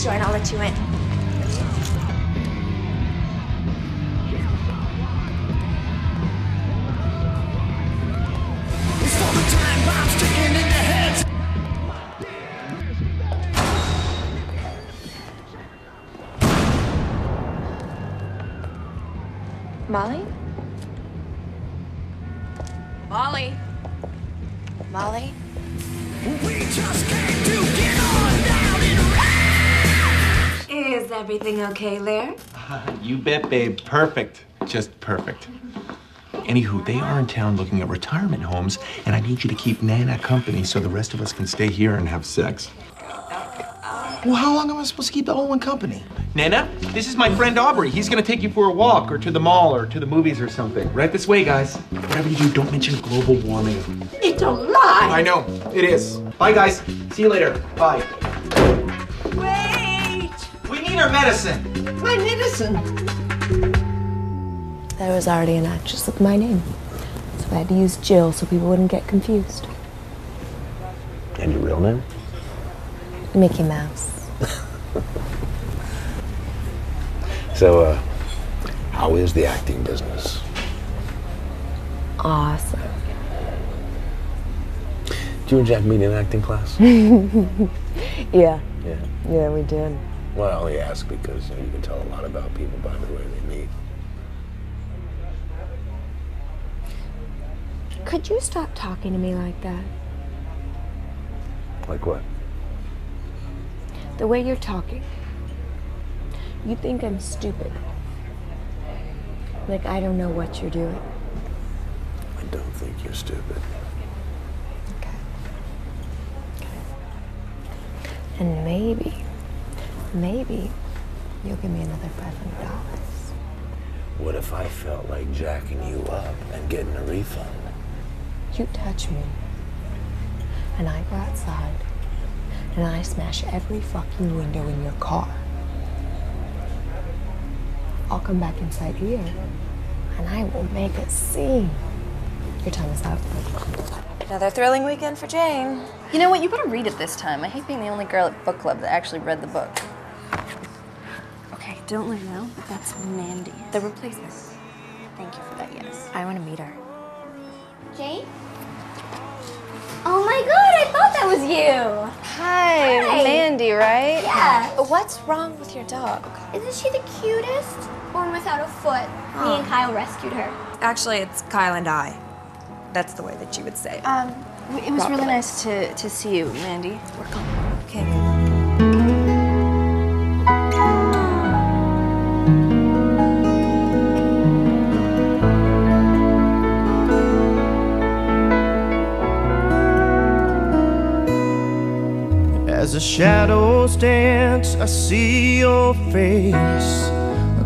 next door and I'll let you in. It's all the time bombs sticking in your heads. Molly? Molly? Molly? We just came to get on down and ride. Is everything okay there? You bet, babe. Perfect. Just perfect. Anywho, they are in town looking at retirement homes, and I need you to keep Nana company so the rest of us can stay here and have sex. Well, how long am I supposed to keep the whole one company? Nana, this is my friend Aubrey. He's gonna take you for a walk, or to the mall, or to the movies or something. Right this way, guys. Whatever you do, don't mention global warming. It's a lie! I know, it is. Bye, guys. See you later. Bye. Wait! We need our medicine. My medicine! There was already an actress with my name, so I had to use Jill so people wouldn't get confused. And your real name? Mickey Mouse. So, how is the acting business? Awesome. Did you and Jack meet in acting class? Yeah. Yeah. Yeah, we did. Well, I only ask because you can tell a lot about people by the way they meet. Could you stop talking to me like that? Like what? The way you're talking. You think I'm stupid. Like I don't know what you're doing. I don't think you're stupid. Okay. And maybe you'll give me another $500. What if I felt like jacking you up and getting a refund? You touch me, and I go outside, and I smash every fucking window in your car. I'll come back inside here, and I will make a scene. Your time is up. Another thrilling weekend for Jane. You know what? You better read it this time. I hate being the only girl at book club that actually read the book. Okay, don't let her know, but that's Mandy, the replacement. Thank you for that, yes. I want to meet her. Jane? Oh my god, I thought that was you! Hi, Hi. Mandy, right? Yeah. What's wrong with your dog? Isn't she the cutest? Born without a foot. Me and Kyle rescued her. Actually, it's Kyle and I. That's the way that you would say it. It was really nice to see you, Mandy. We're going. Okay. As the shadows dance, I see your face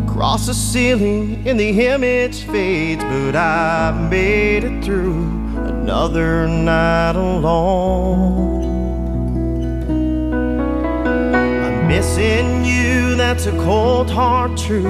across the ceiling, and the image fades. But I've made it through another night alone. I'm missing you, that's a cold hard truth.